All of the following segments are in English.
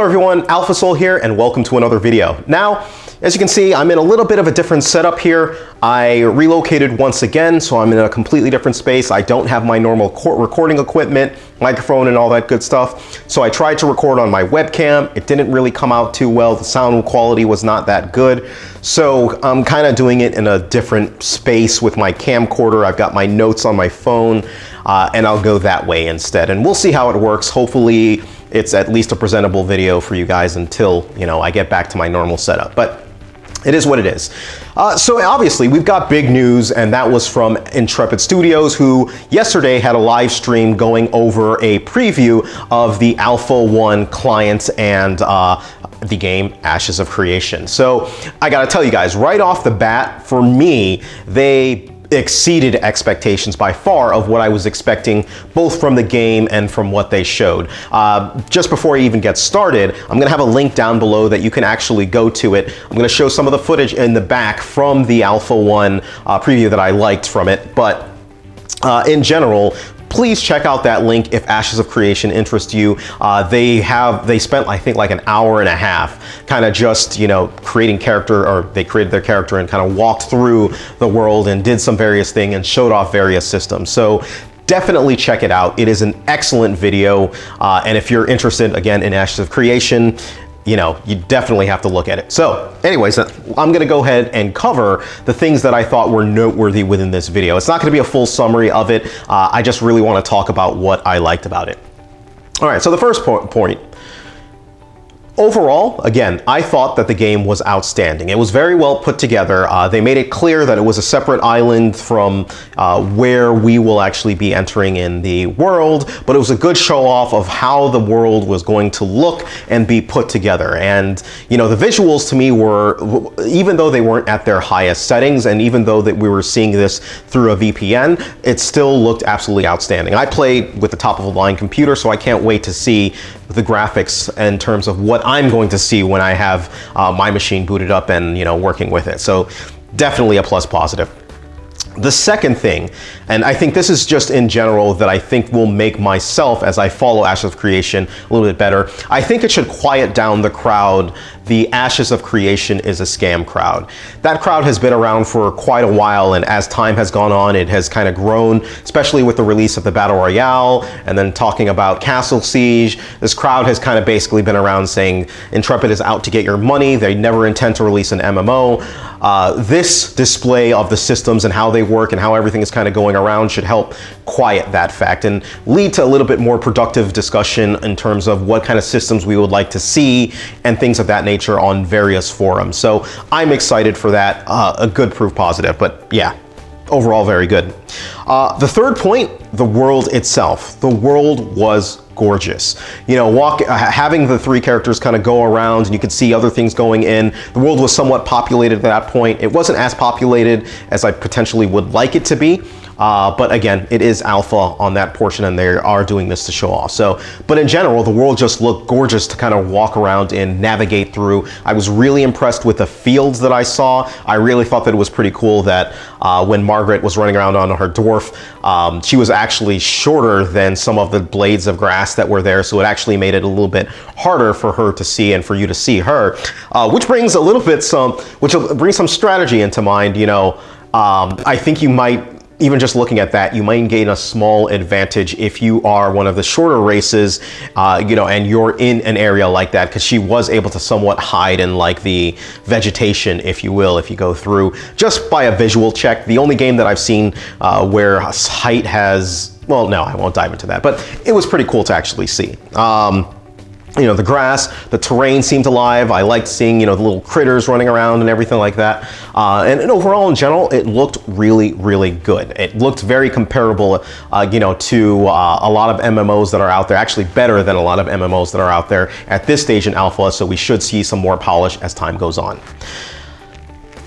everyone, AlphaSoul here, and welcome to another video. Now, as you can see, I'm in a little bit of a different setup here. I relocated once again, so I'm in a completely different space. I don't have my normal recording equipment, microphone, and all that good stuff. So I tried to record on my webcam. It didn't really come out too well. The sound quality was not that good. So I'm kind of doing it in a different space with my camcorder. I've got my notes on my phone, and I'll go that way instead. And we'll see how it works. Hopefully, it's at least a presentable video for you guys until, I get back to my normal setup. But it is what it is. So obviously we've got big news, and that was from Intrepid Studios, who yesterday had a live stream going over a preview of the Alpha 1 client and the game Ashes of Creation. So I gotta tell you guys, right off the bat, for me, they exceeded expectations by far of what I was expecting, both from the game and from what they showed. Just before I even get started, I'm gonna have a link down below that you can actually go to it. I'm gonna show some of the footage in the back from the Alpha 1 preview that I liked from it, but in general, please check out that link if Ashes of Creation interests you. They spent, I think, like an hour and a half kind of just, creating character, or they created their character and kind of walked through the world and did some various things and showed off various systems. So definitely check it out. It is an excellent video. And if you're interested, again, in Ashes of Creation, you definitely have to look at it. So anyways, I'm gonna go ahead and cover the things that I thought were noteworthy within this video. It's not gonna be a full summary of it. I just really wanna talk about what I liked about it. All right, so the first point. Overall, again, I thought that the game was outstanding. It was very well put together. They made it clear that it was a separate island from where we will actually be entering in the world, but it was a good show off of how the world was going to look and be put together. And, the visuals to me were, even though they weren't at their highest settings, and even though that we were seeing this through a VPN, it still looked absolutely outstanding. I played with the top of the line computer, so I can't wait to see the graphics in terms of what I'm going to see when I have my machine booted up and working with it. So definitely a plus positive. The second thing, and I think this is just in general that I think will make myself, as I follow Ashes of Creation, a little bit better. I think it should quiet down the crowd. The Ashes of Creation is a scam crowd. That crowd has been around for quite a while, and as time has gone on, it has kind of grown, especially with the release of the Battle Royale, and then talking about Castle Siege. This crowd has kind of basically been around saying Intrepid is out to get your money. They never intend to release an MMO. This display of the systems and how they work and how everything is kind of going around should help quiet that fact and lead to a little bit more productive discussion in terms of what kind of systems we would like to see and things of that nature on various forums. So I'm excited for that. A good proof positive, but yeah, overall very good. The third point, the world itself. The world was gorgeous. Having the three characters kind of go around and you could see other things going in. The world was somewhat populated at that point. It wasn't as populated as I potentially would like it to be. But again, it is alpha on that portion, and they are doing this to show off. So, but in general, the world just looked gorgeous to kind of walk around and navigate through. I was really impressed with the fields that I saw. I really thought that it was pretty cool that when Margaret was running around on her dwarf, she was actually shorter than some of the blades of grass that were there. So it actually made it a little bit harder for her to see and for you to see her, which brings a little bit some strategy into mind. I think you might, even just looking at that, you might gain a small advantage if you are one of the shorter races, and you're in an area like that, because she was able to somewhat hide in like the vegetation, if you will, if you go through just by a visual check. The only game that I've seen where height has, well, no, I won't dive into that, but it was pretty cool to actually see. The grass, the terrain seemed alive. I liked seeing, the little critters running around and everything like that. And overall, in general, it looked really, really good. It looked very comparable, to a lot of MMOs that are out there, actually better than a lot of MMOs that are out there at this stage in alpha. So we should see some more polish as time goes on.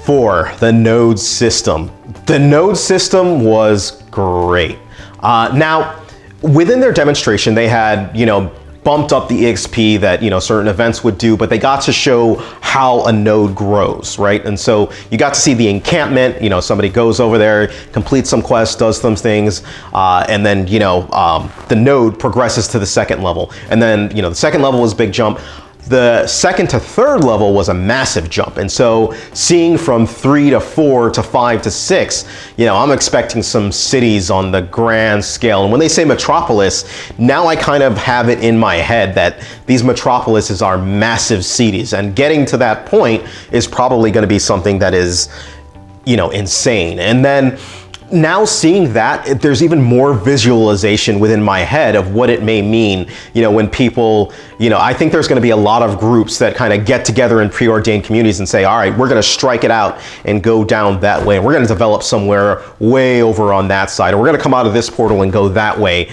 4, the node system. The node system was great. Now, within their demonstration, they had, bumped up the EXP that certain events would do, but they got to show how a node grows, right? And so you got to see the encampment. Somebody goes over there, completes some quests, does some things, and then the node progresses to the second level, and then the second level was a big jump. The second to third level was a massive jump. And so seeing from 3 to 4 to 5 to 6, you know, I'm expecting some cities on the grand scale. And when they say metropolis, now I kind of have it in my head that these metropolises are massive cities. And getting to that point is probably going to be something that is, you know, insane. And then now seeing that, there's even more visualization within my head of what it may mean, you know, when people, you know, I think there's going to be a lot of groups that kind of get together in preordained communities and say, all right, we're going to strike it out and go down that way. And we're going to develop somewhere way over on that side. Or we're going to come out of this portal and go that way,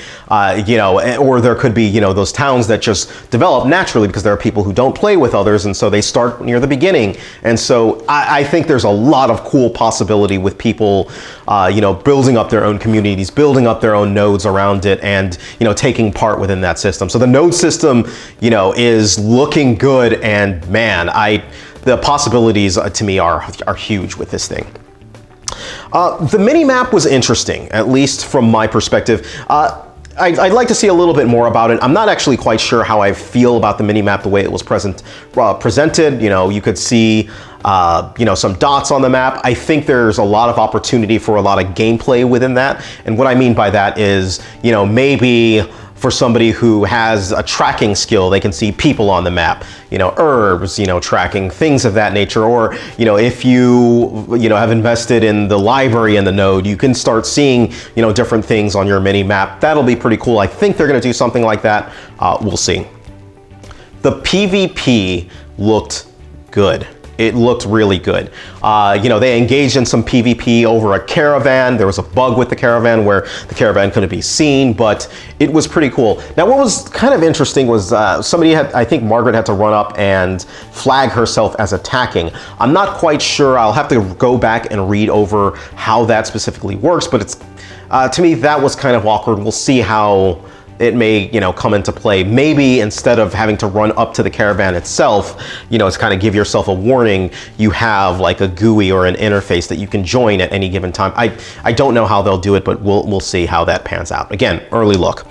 you know, or there could be, you know, those towns that just develop naturally because there are people who don't play with others. And so they start near the beginning. And so I think there's a lot of cool possibility with people, you know, building up their own communities, building up their own nodes around it, and, you know, taking part within that system. So the node system, you know, is looking good, and man, the possibilities to me are huge with this thing. The mini map was interesting, at least from my perspective. I'd like to see a little bit more about it. I'm not actually quite sure how I feel about the mini-map the way it was presented. You know, you could see, you know, some dots on the map. I think there's a lot of opportunity for a lot of gameplay within that. And what I mean by that is, you know, maybe for somebody who has a tracking skill, they can see people on the map, you know, herbs, you know, tracking things of that nature. Or, you know, if you know, have invested in the library in the node, you can start seeing, you know, different things on your mini map. That'll be pretty cool. I think they're going to do something like that. We'll see. The PvP looked good. It looked really good. You know, they engaged in some PvP over a caravan. There was a bug with the caravan where the caravan couldn't be seen, but it was pretty cool. Now, what was kind of interesting was somebody had, I think Margaret had to run up and flag herself as attacking. I'm not quite sure. I'll have to go back and read over how that specifically works, but it's, to me, that was kind of awkward. We'll see how it may, you know, come into play. Maybe instead of having to run up to the caravan itself, you know, to kind of give yourself a warning, you have like a GUI or an interface that you can join at any given time. I don't know how they'll do it, but we'll see how that pans out. Again, early look.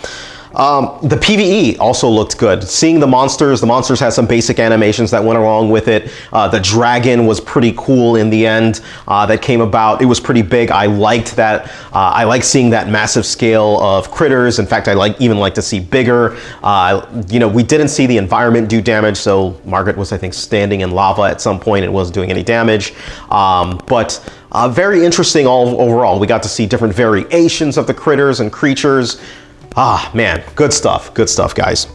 The PvE also looked good. Seeing the monsters had some basic animations that went along with it. The dragon was pretty cool in the end that came about. It was pretty big. I liked that. I like seeing that massive scale of critters. In fact, I even like to see bigger. You know, we didn't see the environment do damage, so Margaret was, I think, standing in lava at some point and wasn't doing any damage. But very interesting overall. We got to see different variations of the critters and creatures. Ah, man, good stuff, guys.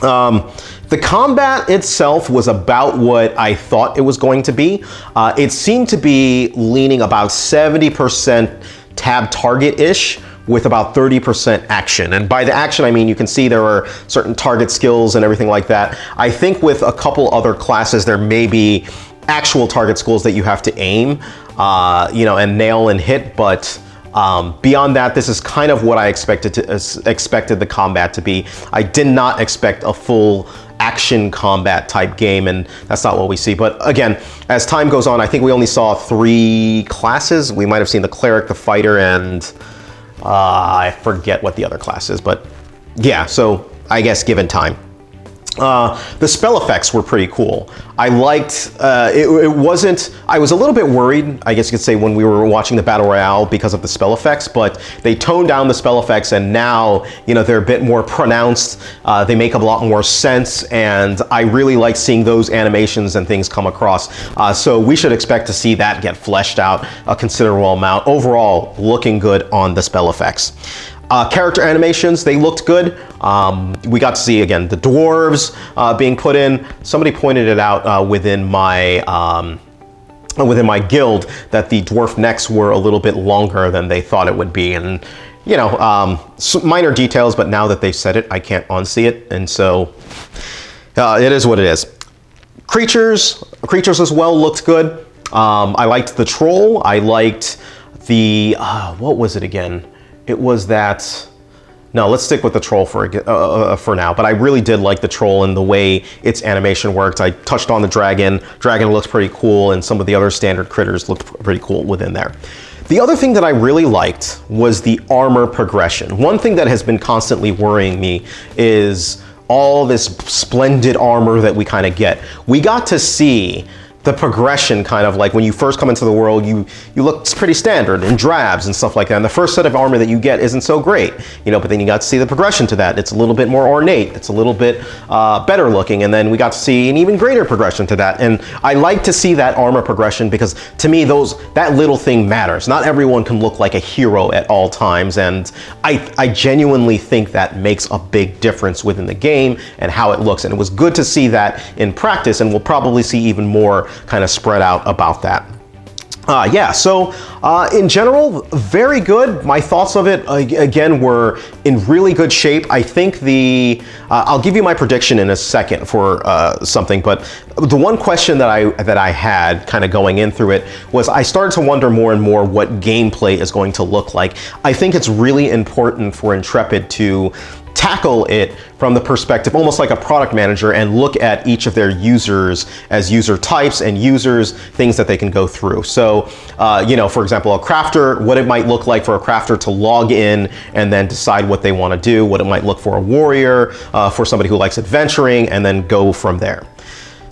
The combat itself was about what I thought it was going to be. It seemed to be leaning about 70% tab target-ish with about 30% action. And by the action, I mean, you can see there are certain target skills and everything like that. I think with a couple other classes, there may be actual target skills that you have to aim, you know, and nail and hit, but beyond that, this is kind of what I expected the combat to be. I did not expect a full action combat type game, and that's not what we see. But again, as time goes on, I think we only saw 3 classes. We might have seen the cleric, the fighter, and I forget what the other class is, but yeah, so I guess given time. The spell effects were pretty cool. I liked, it wasn't, I was a little bit worried, I guess you could say, when we were watching the Battle Royale because of the spell effects, but they toned down the spell effects, and now, you know, they're a bit more pronounced. They make a lot more sense, and I really like seeing those animations and things come across. So we should expect to see that get fleshed out a considerable amount. Overall, looking good on the spell effects. Character animations, they looked good. We got to see, again, the dwarves being put in. Somebody pointed it out within my guild that the dwarf necks were a little bit longer than they thought it would be. And, you know, minor details, but now that they've said it, I can't unsee it. And so it is what it is. Creatures as well looked good. I liked the troll. I liked the, what was it again? It was that, no, let's stick with the troll for now. But I really did like the troll and the way its animation worked. I touched on the dragon. Dragon looks pretty cool, and some of the other standard critters looked pretty cool within there. The other thing that I really liked was the armor progression. One thing that has been constantly worrying me is all this splendid armor that we kind of get. We got to see the progression, kind of like when you first come into the world, you look pretty standard in drabs and stuff like that. And the first set of armor that you get isn't so great, but then you got to see the progression to that. It's a little bit more ornate. It's a little bit better looking. And then we got to see an even greater progression to that. And I like to see that armor progression because to me, that little thing matters. Not everyone can look like a hero at all times. And I genuinely think that makes a big difference within the game and how it looks. And it was good to see that in practice, and we'll probably see even more kind of spread out about that. So in general, very good. My thoughts of it, again, were in really good shape. I think I'll give you my prediction in a second for something, but the one question that I had kind of going in through it was I started to wonder more and more what gameplay is going to look like. I think it's really important for Intrepid to tackle it from the perspective almost like a product manager and look at each of their users as user types and users, things that they can go through. So, for example, a crafter, what it might look like for a crafter to log in and then decide what they want to do, what it might look for a warrior, for somebody who likes adventuring, and then go from there.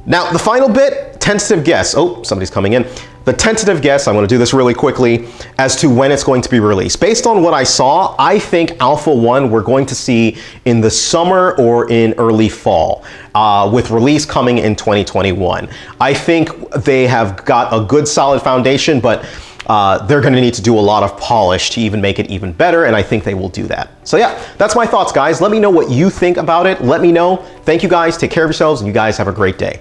Now, the final bit, tentative guess. Oh, somebody's coming in. The tentative guess, I'm going to do this really quickly, as to when it's going to be released. Based on what I saw, I think Alpha 1 we're going to see in the summer or in early fall, with release coming in 2021. I think they have got a good solid foundation, but they're going to need to do a lot of polish to even make it even better, and I think they will do that. So yeah, that's my thoughts, guys. Let me know what you think about it. Let me know. Thank you guys. Take care of yourselves, and you guys have a great day.